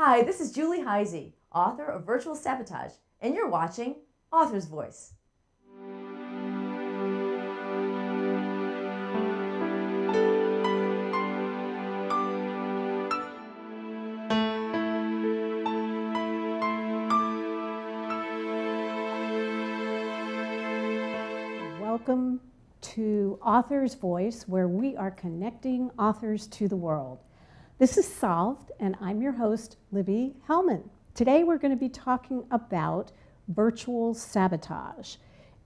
Hi, this is Julie Hyzy, author of Virtual Sabotage, and you're watching Author's Voice. Welcome to Author's Voice, where we are connecting authors to the world. This is Solved, and I'm your host, Libby Hellman. Today we're going to be talking about Virtual Sabotage.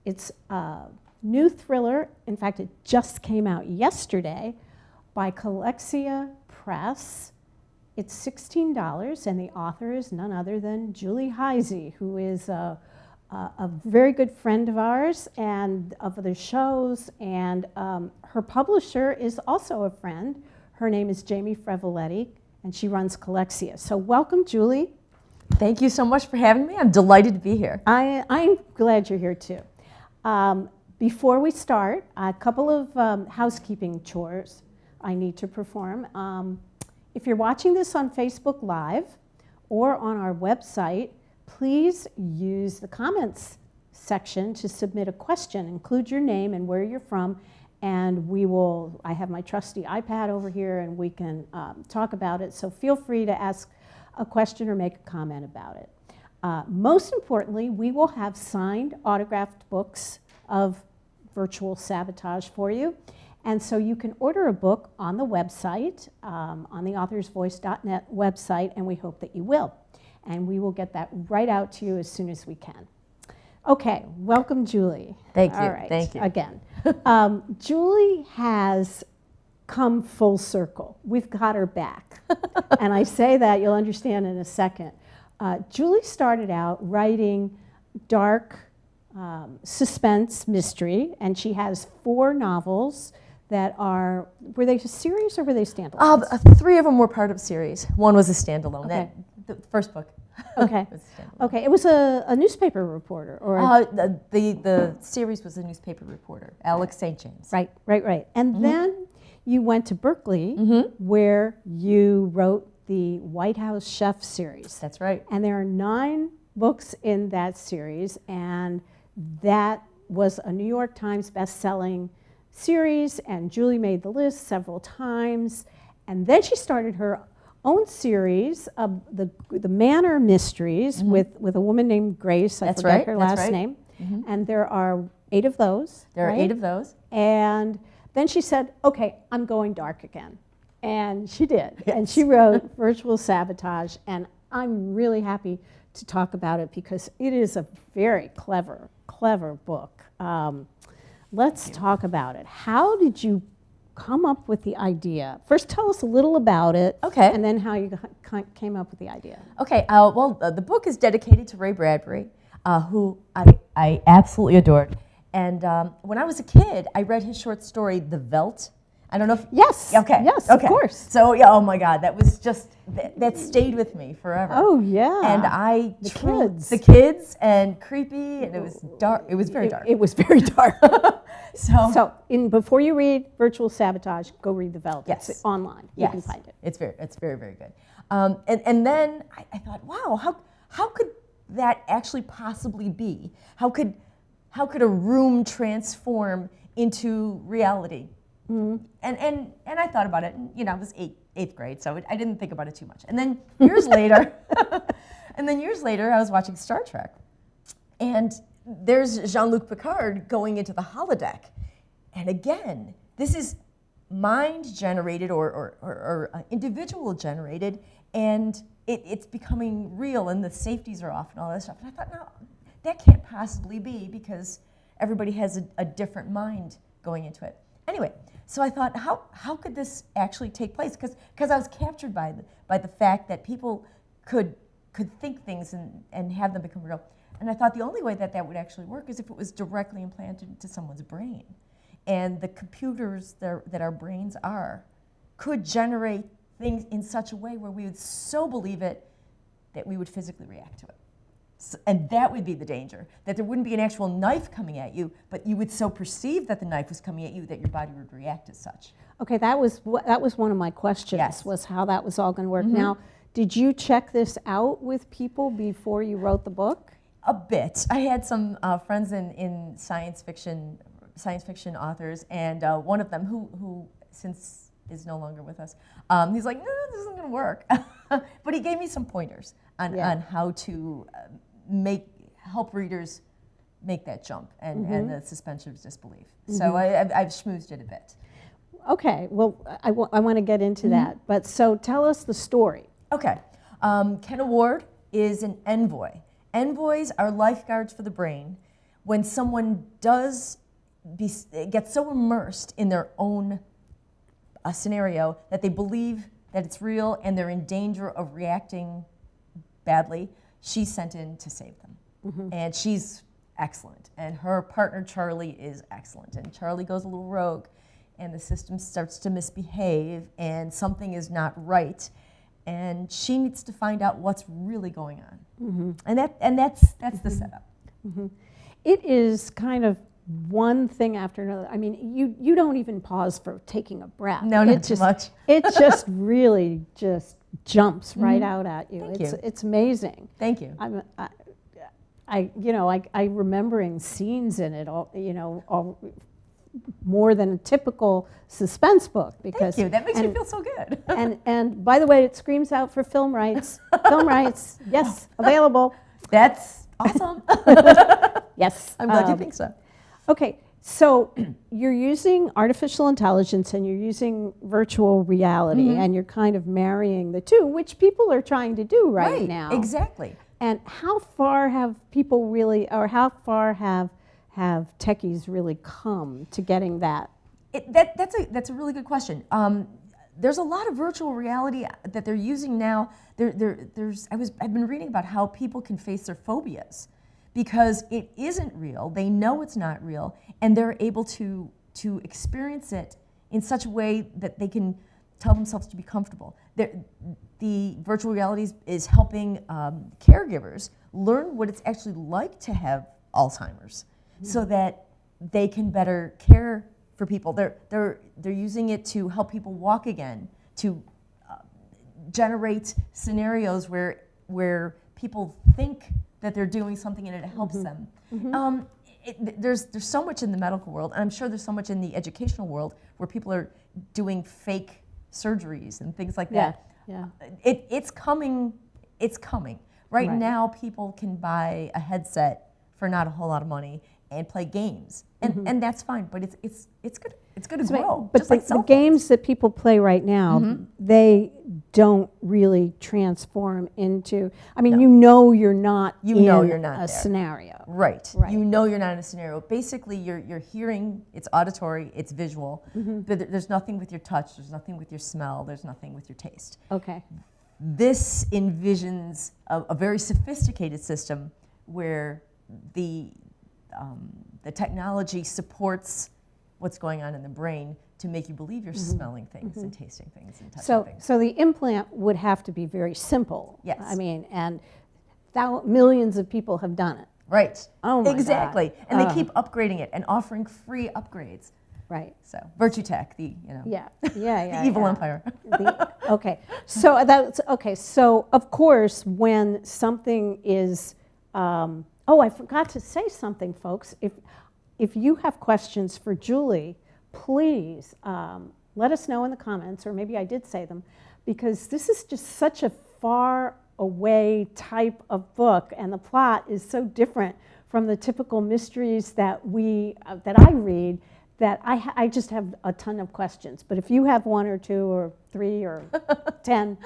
It's a new thriller. In fact, it just came out yesterday by Colexia Press. It's $16, and the author is none other than Julie Hyzy, who is a very good friend of ours and of the shows, and her publisher is also a friend. Her name is Jamie Frevoletti, and she runs Colexia. So welcome, Julie. Thank you so much for having me. I'm delighted to be here. I'm glad you're here too. Before we start, a couple of housekeeping chores I need to perform. If you're watching this on Facebook Live or on our website, please use the comments section to submit a question. Include your name and where you're from, and I have my trusty iPad over here, and we can talk about it. So feel free to ask a question or make a comment about it. Most importantly, we will have signed, autographed books of Virtual Sabotage for you. And so you can order a book on the website, on the authorsvoice.net website, and we hope that you will. And we will get that right out to you as soon as we can. Okay, welcome, Julie. Thank you. All right, Thank you. Again. Julie has come full circle. We've got her back. And I say that, you'll understand in a second. Julie started out writing dark suspense mystery, and she has 4 novels that were they a series or were they standalone? 3 of them were part of a series. One was a standalone. Okay. The first book. Okay. was a standalone. Okay. It was a newspaper reporter, or the series was a newspaper reporter, Alex St. James. right. And then you went to Berkeley, where you wrote the White House Chef series. That's right. And there are 9 books in that series, and that was a New York Times best-selling series, and Julie made the list several times. And then she started her own series of the Manor Mysteries with a woman named Grace. I forget her last name. And there are 8 of those. There are 8 of those. And then she said, okay, I'm going dark again. And she did. Yes. And she wrote Virtual Sabotage, and I'm really happy to talk about it because it is a very clever book. Let's talk about it. How did you come up with the idea? First, tell us a little about it, okay, and then how you came up with the idea. Okay, the book is dedicated to Ray Bradbury, who I absolutely adored. And when I was a kid, I read his short story, The Veldt. I don't know if... Yes. Okay. Yes, okay. Of course. So, yeah, oh my God, that was just, that stayed with me forever. Oh, yeah. And the kids, and creepy, and it was dark. It was very dark. It was very dark. So before you read Virtual Sabotage, go read The Veldt. Yes. It's online. Yes. You can find it. It's very, very good. And then I thought, wow, how could that actually possibly be? How could a room transform into reality? And I thought about it, and I was eighth grade, so I didn't think about it too much. And then years later, I was watching Star Trek, and there's Jean-Luc Picard going into the holodeck, and again, this is mind-generated or individual-generated, and it's becoming real, and the safeties are off and all that stuff. And I thought, no, that can't possibly be because everybody has a different mind going into it. Anyway, so I thought, how could this actually take place? Because I was captured by the fact that people could think things and have them become real. And I thought the only way that would actually work is if it was directly implanted into someone's brain. And the computers that our brains could generate things in such a way where we would so believe it that we would physically react to it. So, and that would be the danger, that there wouldn't be an actual knife coming at you, but you would so perceive that the knife was coming at you that your body would react as such. Okay, that was one of my questions, Yes. was how that was all going to work. Mm-hmm. Now, Did you check this out with people before you wrote the book? A bit. I had some friends in science fiction authors, and one of them who since is no longer with us, he's like, no, this isn't going to work. But he gave me some pointers on how to help readers make that jump and the suspension of disbelief. So I've schmoozed it a bit. Okay, well, I want to get into that. But so tell us the story. Okay. Ken Award is an envoy. Envoys are lifeguards for the brain. When someone gets so immersed in their own scenario that they believe that it's real and they're in danger of reacting badly, she's sent in to save them. And she's excellent. And her partner, Charlie, is excellent. And Charlie goes a little rogue, and the system starts to misbehave, and something is not right. And she needs to find out what's really going on. And that's the setup. It is kind of one thing after another. I mean, you don't even pause for taking a breath. No, not too much. It just really just jumps right out at you. Thank you. It's amazing. Thank you. I remembering scenes in it all more than a typical suspense book, because Thank you. That makes me feel so good. and by the way, it screams out for film rights. Film rights, yes, available. That's awesome. Yes. I'm glad you think so. Okay, so you're using artificial intelligence and you're using virtual reality, and you're kind of marrying the two, which people are trying to do right now. Exactly. And how far have people really, or how far have techies really come to getting that? That's a really good question. There's a lot of virtual reality that they're using now. I've been reading about how people can face their phobias because it isn't real. They know it's not real, and they're able to experience it in such a way that they can tell themselves to be comfortable. The virtual reality is helping caregivers learn what it's actually like to have Alzheimer's, so that they can better care for people. They're using it to help people walk again, to generate scenarios where people think that they're doing something and it helps them. There's so much in the medical world, and I'm sure there's so much in the educational world where people are doing fake surgeries and things like that. Yeah. It's coming. It's coming. Right now, people can buy a headset for not a whole lot of money and play games, and that's fine. But it's going to grow. But just like the games that people play right now, they don't really transform into. I mean, you're not in a scenario. Right. You know you're not in a scenario. Basically, you're hearing. It's auditory. It's visual. But there's nothing with your touch. There's nothing with your smell. There's nothing with your taste. Okay. This envisions a very sophisticated system where the technology supports what's going on in the brain to make you believe you're smelling things and tasting things and touching things. So the implant would have to be very simple. Yes. I mean, and millions of people have done it. Right. Oh my exactly. God. And they keep upgrading it and offering free upgrades. Right. So Virtue Tech, the evil empire. Okay. So that's okay. So of course, when something is, I forgot to say something, folks. If you have questions for Julie, please let us know in the comments, or maybe I did say them, because this is just such a far away type of book, and the plot is so different from the typical mysteries that I read, that I just have a ton of questions. But if you have one or two or three or 10,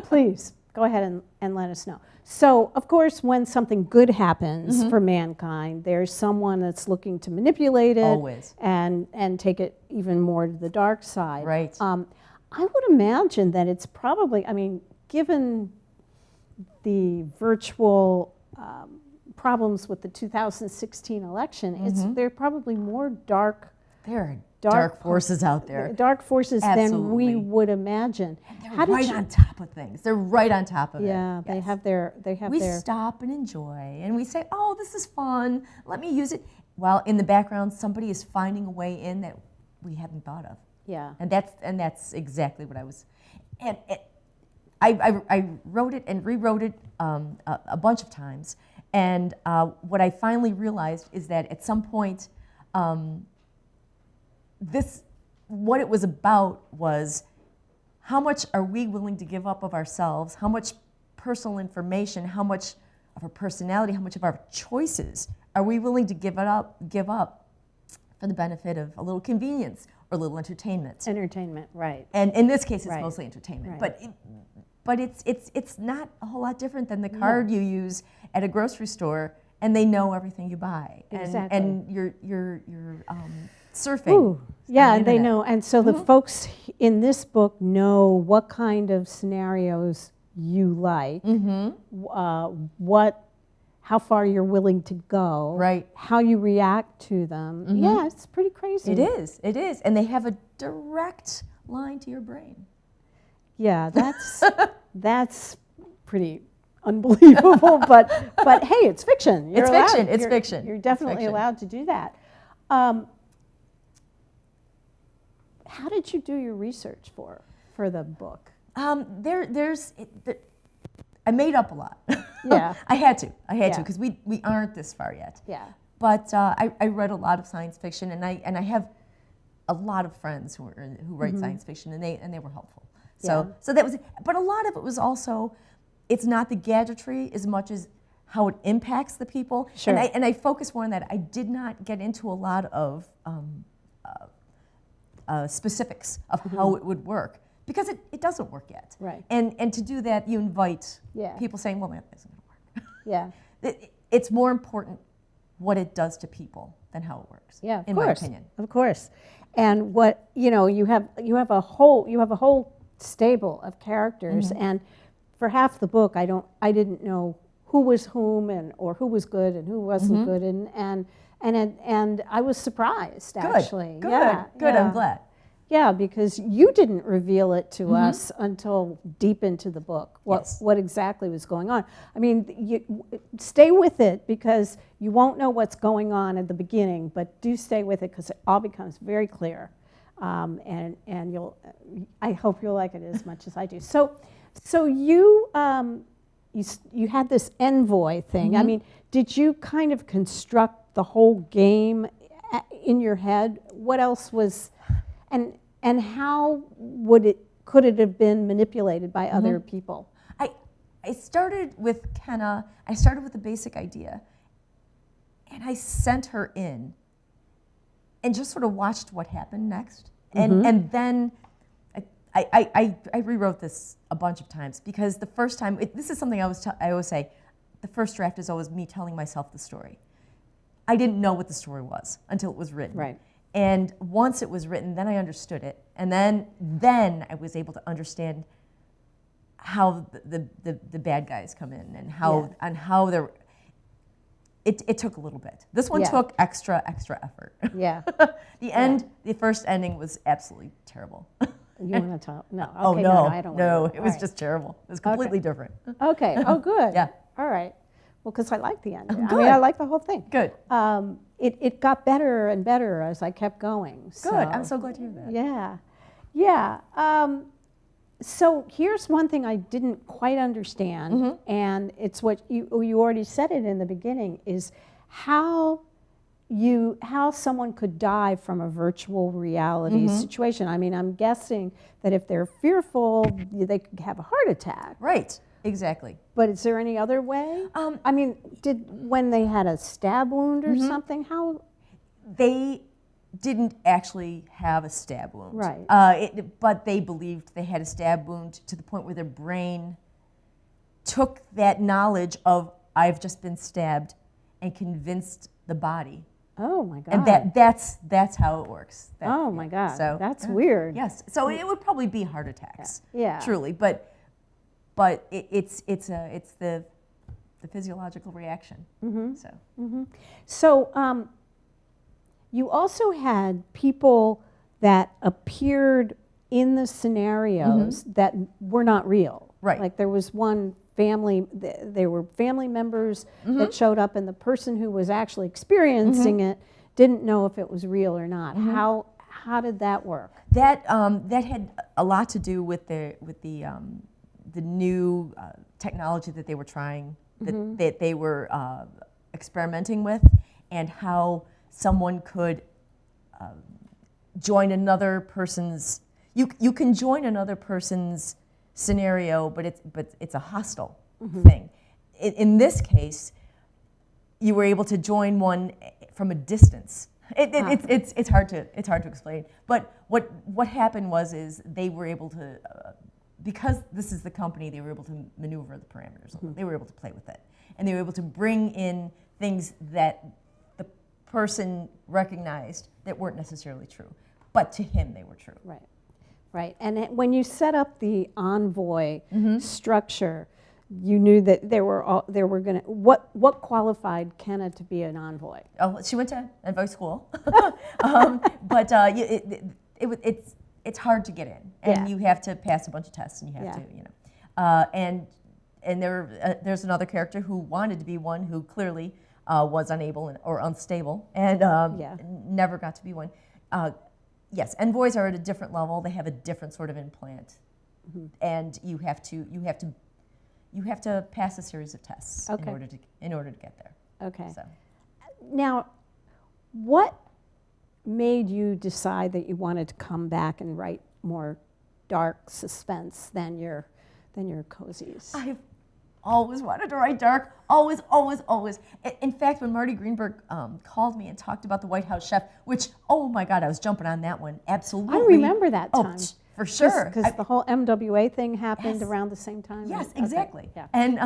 please go ahead and let us know. So, of course, when something good happens for mankind, there's someone that's looking to manipulate it. Always. And take it even more to the dark side. Right. I would imagine that it's probably, I mean, given the virtual problems with the 2016 election, there are probably more dark forces out there. Dark forces Absolutely. than we would imagine. They're right on top of things. They're right on top of it. Yeah, they have their. We stop and enjoy, and we say, "Oh, this is fun. Let me use it." While in the background, somebody is finding a way in that we hadn't thought of. Yeah. And that's exactly what I was. And I wrote it and rewrote it a bunch of times. And what I finally realized is that at some point, what it was about was how much are we willing to give up of ourselves, how much personal information, how much of our personality, how much of our choices are we willing to give up for the benefit of a little convenience or a little entertainment. Entertainment, right. And in this case, it's Right. mostly entertainment. Right. But it's not a whole lot different than the card you use at a grocery store, and they know everything you buy. Exactly. And you're surfing. Ooh, yeah, on and the they internet. know, and so the folks in this book know what kind of scenarios you like, how far you're willing to go, Right. how you react to them. Yeah, it's pretty crazy. It is. And they have a direct line to your brain. Yeah, that's pretty unbelievable. but hey, it's fiction. It's fiction. It's fiction. You're definitely It's fiction. allowed to do that. How did you do your research for the book? I made up a lot. Yeah. I had to Yeah. because we aren't this far yet. Yeah. But I read a lot of science fiction, and I have a lot of friends who write science fiction, and they were helpful. So that was it. But a lot of it was also, it's not the gadgetry as much as how it impacts the people. Sure. And I focused more on that. I did not get into a lot of specifics of how it would work, because it doesn't work yet. Right. And to do that, you invite Yeah. people saying, well, that isn't going to work. Yeah. It's more important what it does to people than how it works. Yeah, of in course. my opinion. Of course. And what, you have a whole stable of characters, and for half the book I didn't know who was whom or who was good and who wasn't good, and I was surprised actually. Good. Yeah, Good. yeah. I'm glad. Yeah, because you didn't reveal it to us until deep into the book, Yes. what exactly was going on. I mean, you stay with it, because you won't know what's going on at the beginning, but do stay with it, because it all becomes very clear. And I hope you'll like it as much as I do. So you had this envoy thing. I mean, did you kind of construct the whole game in your head? What else was... And how could it have been manipulated by other people? I started with Kenna. I started with the basic idea, and I sent her in, and just sort of watched what happened next. And then I rewrote this a bunch of times, because the first time, this is something I always say, the first draft is always me telling myself the story. I didn't know what the story was until it was written. Right. And once it was written, then I understood it, and then I was able to understand how the bad guys come in, and how they're. It took a little bit. This one took extra effort. Yeah. The first ending was absolutely terrible. You want to talk? No. Okay, Oh no, no, I don't no, want to. it was just terrible. It was completely different. Okay. Oh, good. Yeah. All right. Well, because I like the ending. Good. I mean, I like the whole thing. Good. It got better and better as I kept going. Good. I'm so glad to hear that. Yeah. Yeah. So here's one thing I didn't quite understand, and it's what you already said it in the beginning, is how someone could die from a virtual reality situation. I mean, I'm guessing that if they're fearful, they could have a heart attack. Right. Exactly. But is there any other way? I mean, when they had a stab wound or something, how? They didn't actually have a stab wound. Right. But they believed they had a stab wound to the point where their brain took that knowledge of, I've just been stabbed, and convinced the body. Oh my God. And that's how it works. Oh my God. So That's weird. Yes. So it would probably be heart attacks. Yeah. Truly, but it's the physiological reaction. So you also had people that appeared in the scenarios that were not real. Right. Like there was one family, there were family members that showed up, and the person who was actually experiencing it didn't know if it was real or not. How did that work? That had a lot to do with the the new technology that they were trying, that they were experimenting with, and how someone could join another person's. You can join another person's scenario, but it's a hostile thing. In this case, you were able to join one from a distance. It's hard to explain. But what happened is they were able to, because this is the company, they were able to maneuver the parameters. They were able to play with it, and they were able to bring in things that the person recognized that weren't necessarily true, but to him they were true. Right. Right. And when you set up the envoy structure, you knew that there were going to, what qualified Kenna to be an envoy? Oh, she went to envoy school, but it's hard to get in, and you have to pass a bunch of tests, and you have to, and there's another character who wanted to be one who clearly was unable or unstable, and never got to be one. Yes, envoys are at a different level. They have a different sort of implant, and you have to pass a series of tests in order to get there. Okay. So. Now, what made you decide that you wanted to come back and write more dark suspense than your cozies? I've always wanted to write dark. Always, always, always. In fact, when Marty Greenberg called me and talked about The White House Chef, which, oh my God, I was jumping on that one. Absolutely. I remember that time. Oh, for sure. Because the whole MWA thing happened around the same time. Yes, exactly. Yeah. And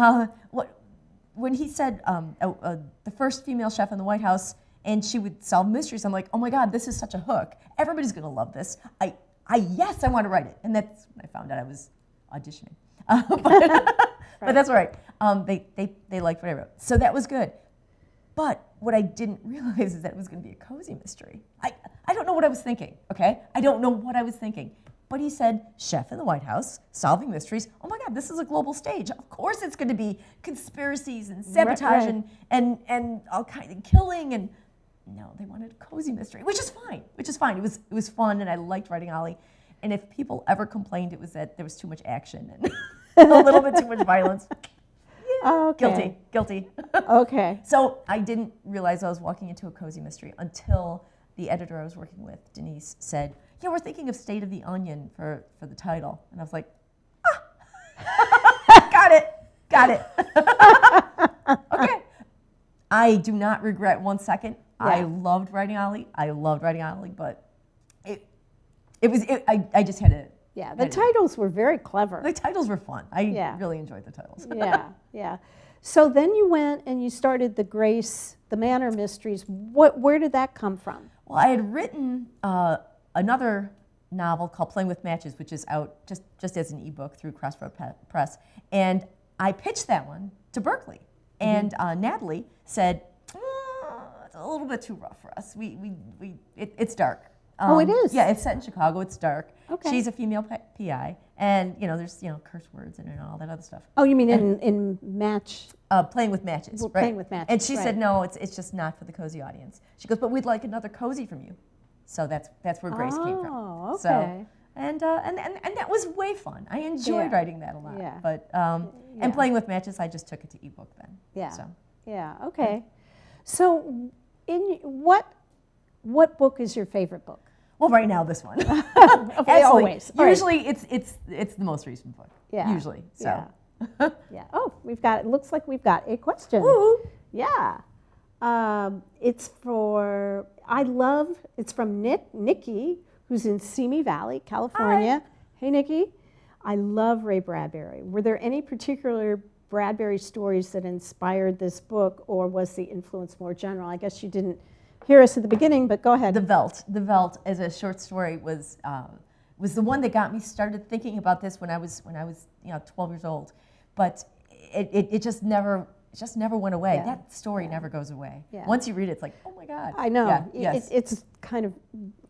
when he said the first female chef in the White House, and she would solve mysteries, I'm like, oh my God, this is such a hook. Everybody's going to love this. Yes, I want to write it. And that's when I found out I was auditioning. But that's all right. They liked what I wrote. So that was good. But what I didn't realize is that it was going to be a cozy mystery. I don't know what I was thinking, okay? I don't know what I was thinking. But he said, chef in the White House, solving mysteries. Oh my God, this is a global stage. Of course it's going to be conspiracies and sabotage and all kinds of killing. And no, they wanted a cozy mystery, which is fine. It was fun, and I liked writing Ollie. And if people ever complained, it was that there was too much action and a little bit too much violence. Okay. Guilty. Okay. So I didn't realize I was walking into a cozy mystery until the editor I was working with, Denise, said, yeah, we're thinking of State of the Onion for the title. And I was like, got it. Okay. I do not regret 1 second. Yeah. I loved writing Ollie, but I just had to. Yeah, the titles were very clever. The titles were fun. I really enjoyed the titles. Yeah. So then you went and you started the Manor Mysteries. Where did that come from? Well, I had written another novel called Playing with Matches, which is out just as an ebook through Crossroad Press, and I pitched that one to Berkeley, and Natalie said, it's a little bit too rough for us. It's dark. It is? Yeah, it's set in Chicago. It's dark. Okay. She's a female PI, and there's curse words in it and all that other stuff. Oh, you mean in match? Playing with Matches, right? Playing with Matches, and she said, no, it's just not for the cozy audience. She goes, but we'd like another cozy from you. So that's where Grace came from. Oh, okay. So, and that was way fun. I enjoyed writing that a lot. Yeah. But and Playing with Matches, I just took it to ebook then. Yeah. So. Yeah. Okay. So, what book is your favorite book? Well, right now this one. Okay, always. Usually it's the most recent book. Yeah. Usually. So. Yeah. Oh, it looks like we've got a question. Woo. Yeah. It's from Nikki, who's in Simi Valley, California. Hi. Hey, Nikki. I love Ray Bradbury. Were there any particular Bradbury stories that inspired this book, or was the influence more general? I guess you didn't hear us at the beginning, but go ahead. The Veldt as a short story was the one that got me started thinking about this when I was 12 years old. But it just never went away. Yeah. That story never goes away. Yeah. Once you read it, it's like, oh my God. I know. Yeah. Yes. It's kind of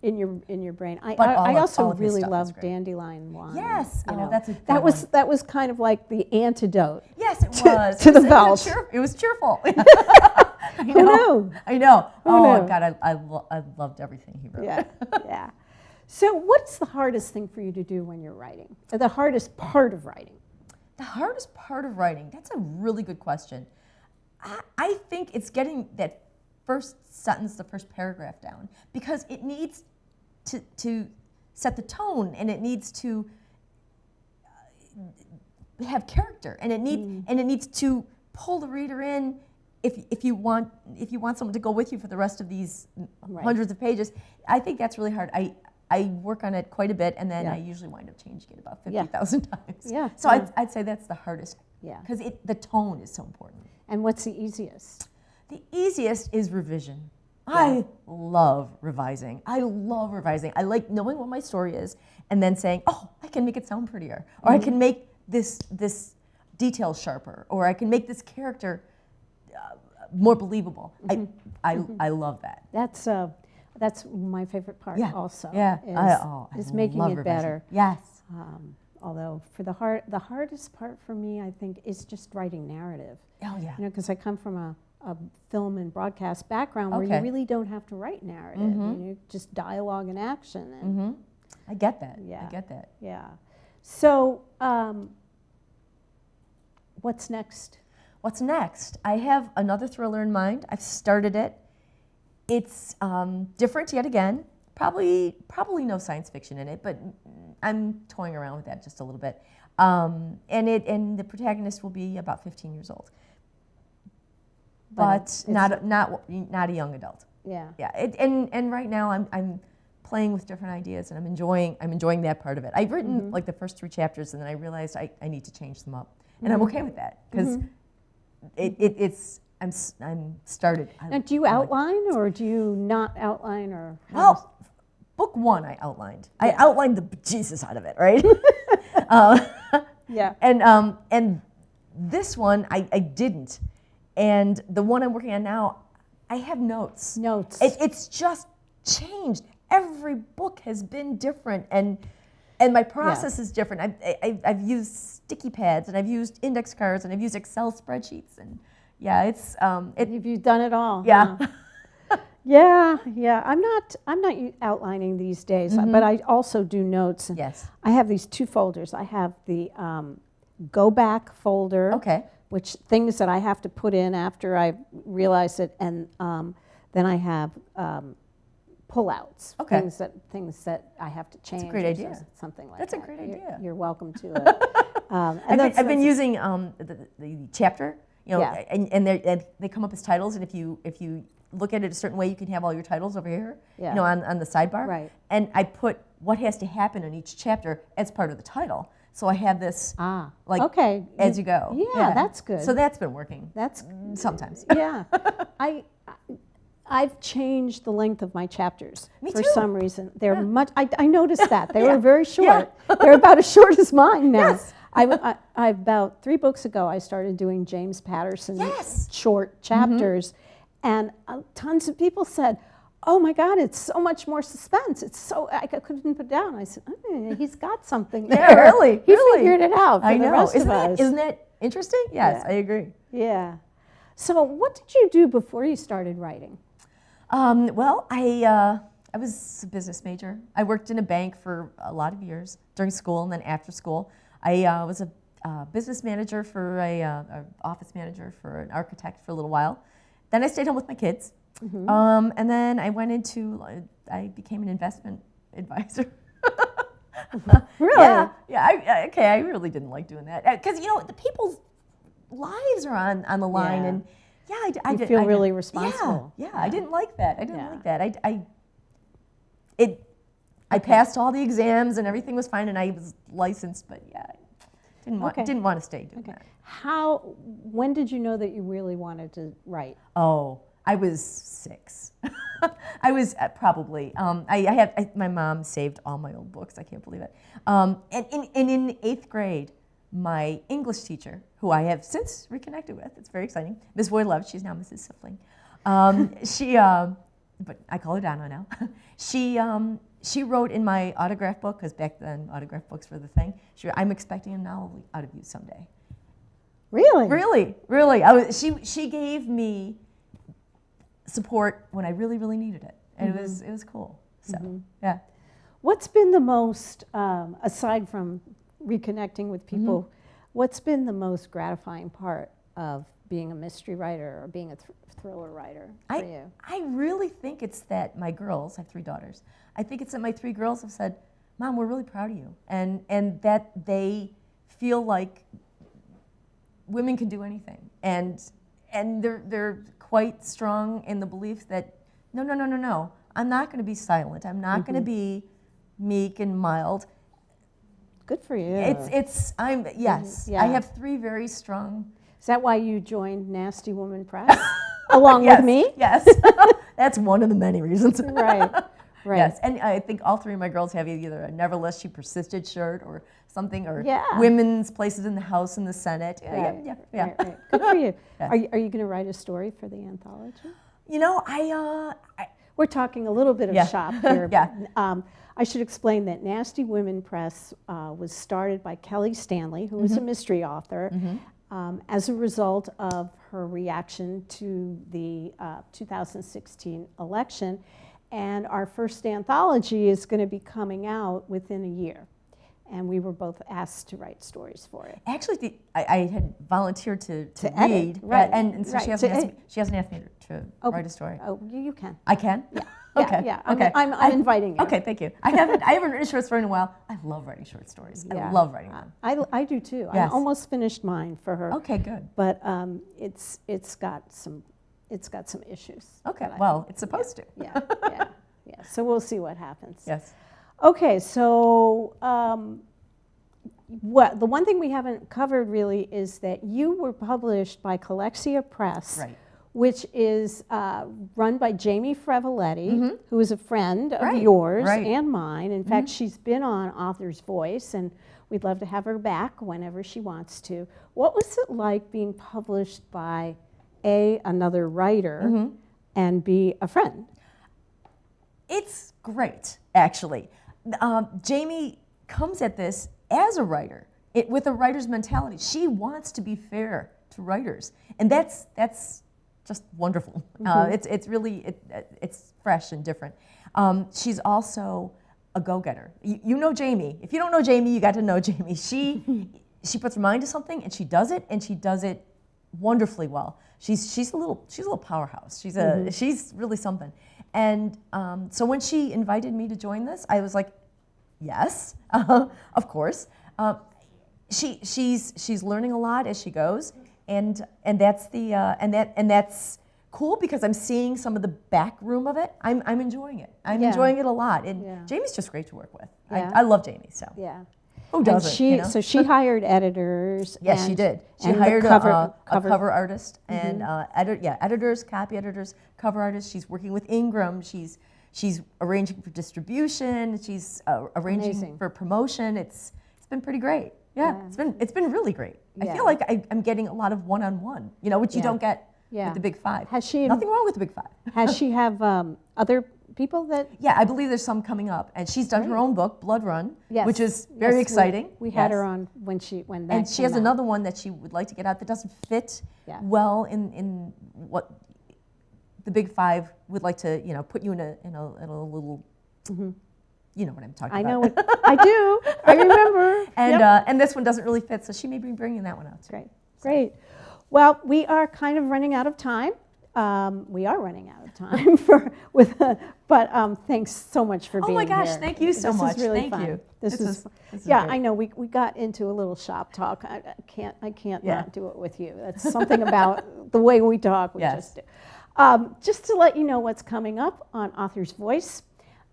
in your brain. I all also of his really stuff love is great. Dandelion Wine. Yes. You know. That was kind of like the antidote. Yes, it was. To the Veldt. It was cheerful. Who knew? I know. Who Oh knew? God, I loved everything he wrote. Yeah. So what's the hardest thing for you to do when you're writing? The hardest part of writing? The hardest part of writing, that's a really good question. I think it's getting that first sentence, the first paragraph down, because it needs to set the tone, and it needs to have character, and it needs to pull the reader in. If you want someone to go with you for the rest of these hundreds of pages, I think that's really hard. I work on it quite a bit, and then I usually wind up changing it about 50,000 times. Yeah. So I'd say that's the hardest. Yeah. Because the tone is so important. And what's the easiest? The easiest is revision. Yeah. I love revising. I like knowing what my story is, and then saying, oh, I can make it sound prettier, or I can make this detail sharper, or I can make this character more believable. I love that. That's my favorite part. Also. Yeah. Is making it better. Yes. Although for the hardest part for me, I think, is just writing narrative. Oh yeah. You know, because I come from a film and broadcast background where you really don't have to write narrative. You know, just dialogue and action. And I get that. Yeah. I get that. Yeah. So, what's next? What's next? I have another thriller in mind. I've started it. It's different yet again. Probably no science fiction in it, but I'm toying around with that just a little bit. And the protagonist will be about 15 years old, but not a young adult. Yeah. Yeah. And right now I'm playing with different ideas, and I'm enjoying that part of it. I've written like the first 3 chapters, and then I realized I need to change them up, and I'm okay with that because I'm started. Now, do you outline or do you not outline, or? Well, book 1 I outlined. I outlined the bejesus out of it, right? Yeah. And this one I didn't, and the one I'm working on now, I have notes. It's just changed. Every book has been different, and my process is different. I've used sticky pads, and I've used index cards, and I've used Excel spreadsheets, and it's You've done it all. Yeah. Huh? Yeah. I'm not outlining these days, but I also do notes. And Yes. I have these 2 folders. I have the go back folder, which things that I have to put in after I realize it, and then I have pullouts, things that I have to change. That's a great idea. Something like That's that. a great idea. You're welcome to it. I've been using the chapter, you know, and they come up as titles, and if you look at it a certain way, you can have all your titles over here, you know, on the sidebar. Right. And I put what has to happen in each chapter as part of the title. So I have this as you go. Yeah, that's good. So that's been working. That's sometimes. Yeah. I've changed the length of my chapters for some reason. They're much. I noticed that they were very short. They're about as short as mine now. Yes. I about 3 books ago, I started doing James Patterson short chapters, and tons of people said, "Oh my God, it's so much more suspense. It's so I couldn't put it down." I said, "He's got something there. Really, he figured it out." For I know. The rest of us. Isn't that interesting? Yes, I agree. Yeah. So, what did you do before you started writing? Well, I was a business major. I worked in a bank for a lot of years during school, and then after school, I was a business manager for a office manager for an architect for a little while. Then I stayed home with my kids, and then I I became an investment advisor. Really? Yeah. I really didn't like doing that because the people's lives are on the line, and I feel really responsible. Yeah, I didn't like that. I didn't like that. I passed all the exams and everything was fine, and I was licensed, but I didn't want to stay doing that. When did you know that you really wanted to write? Oh, I was 6. I was probably. My mom saved all my old books. I can't believe it. And in 8th grade, my English teacher, who I have since reconnected with, it's very exciting, Ms. Voylove, she's now Mrs. Siffling. But I call her Donna now. She wrote in my autograph book, because back then autograph books were the thing. I'm expecting a novel out of you someday. Really? Really. She gave me support when I really, really needed it, and it was cool. So yeah. What's been the most, aside from reconnecting with people, What's been the most gratifying part of being a mystery writer or being a thriller writer for you? I really think it's that my girls, I have 3 daughters, I think it's that my 3 girls have said, Mom, we're really proud of you. And that they feel like women can do anything. And they're quite strong in the belief that, no, I'm not going to be silent. I'm not going to be meek and mild. Good for you. Yes. Yeah. I have 3 very strong. Is that why you joined Nasty Woman Press along with me? Yes. That's one of the many reasons. Right. Yes, and I think all 3 of my girls have either a Never Lest She Persisted shirt or something, or Yeah. women's places in the House and the Senate. Right. Yeah. Right. Good for you. Yes. Are you going to write a story for the anthology? You know, We're talking a little bit of Yeah. shop here. Yeah. I should explain that Nasty Women Press was started by Kelly Stanley, who is a mystery author, as a result of her reaction to the 2016 election. And our first anthology is going to be coming out within a year. And we were both asked to write stories for it. Actually, I had volunteered to edit, read, right, and so right, she hasn't asked me to write a story. Oh, you can. I can? Yeah. Okay. Yeah. Okay. I'm inviting you. Okay, thank you. I haven't written a short story in a while. I love writing short stories. Yeah. I love writing them. I do too. Yes. I almost finished mine for her. Okay, good. But it's got some issues. Okay, well, it's supposed to. Yeah. So we'll see what happens. Yes. Okay, so the one thing we haven't covered really is that you were published by Colexia Press, Right. which is run by Jamie Frevoletti, who is a friend of Right, yours right. and mine. In fact, she's been on Author's Voice, and we'd love to have her back whenever she wants to. What was it like being published by another writer and B, a friend? It's great, actually. Jamie comes at this as a writer, with a writer's mentality. She wants to be fair to writers, and that's just wonderful. It's really it's fresh and different. She's also a go-getter. You know Jamie. If you don't know Jamie, you got to know Jamie. She puts her mind to something and she does it wonderfully well. She's a little powerhouse. She's really something. And so when she invited me to join this, I was like, yes, of course. She's learning a lot as she goes, and that's that's cool because I'm seeing some of the back room of it. I'm enjoying it. I'm enjoying it a lot, and Jamie's just great to work with. Yeah. I love Jamie. So Yeah. who doesn't? So she hired editors. Yes, she did. She hired a cover artist and editors, copy editors, cover artists. She's working with Ingram. She's arranging for distribution. She's arranging for promotion. It's been pretty great. Yeah, it's been really great. I feel like I'm getting a lot of one-on-one, which you don't get with the Big Five. Has she? Nothing wrong with the Big Five. Has she have other people that? Yeah, I believe there's some coming up, and she's done her own book, Blood Run, which is very exciting. We had her on when that and she has another one that she would like to get out that doesn't fit well in what the Big Five would like to, put you in a little. You know what I'm talking about. I know what I do. I remember. And this one doesn't really fit, so she may be bringing that one out too. Great. Well, we are kind of running out of time. We are running out of time but thanks so much for being here. Oh my gosh, thank you so much. This is really thank fun. you. This is great. I know we got into a little shop talk. I can't not do it with you. That's something about the way we talk. We just do. Just to let you know what's coming up on Author's Voice.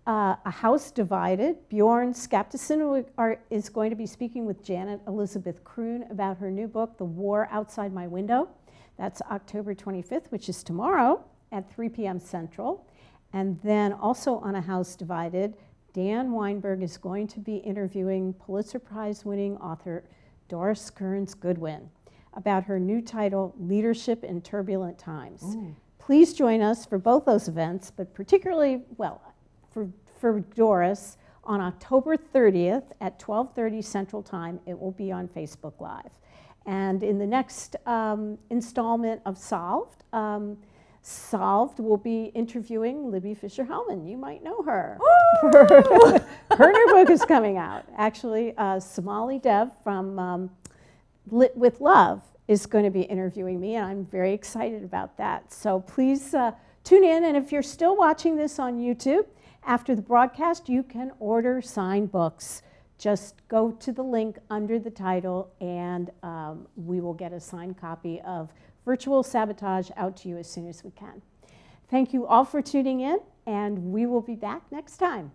A House Divided. Bjorn Skaptason is going to be speaking with Janet Elizabeth Kroon about her new book, The War Outside My Window. That's October 25th, which is tomorrow at 3 p.m. Central. And then also on A House Divided, Dan Weinberg is going to be interviewing Pulitzer Prize-winning author Doris Kearns Goodwin about her new title, Leadership in Turbulent Times. Ooh. Please join us for both those events, but particularly, for Doris, on October 30th at 12:30 Central Time, it will be on Facebook Live. And in the next installment of Solved will be interviewing Libby Fisher-Hellman. You might know her. Her new book is coming out. Actually, Somali Dev from Lit with Love is going to be interviewing me, and I'm very excited about that. So please tune in, and if you're still watching this on YouTube, after the broadcast, you can order signed books. Just go to the link under the title, and we will get a signed copy of Virtual Sabotage out to you as soon as we can. Thank you all for tuning in, and we will be back next time.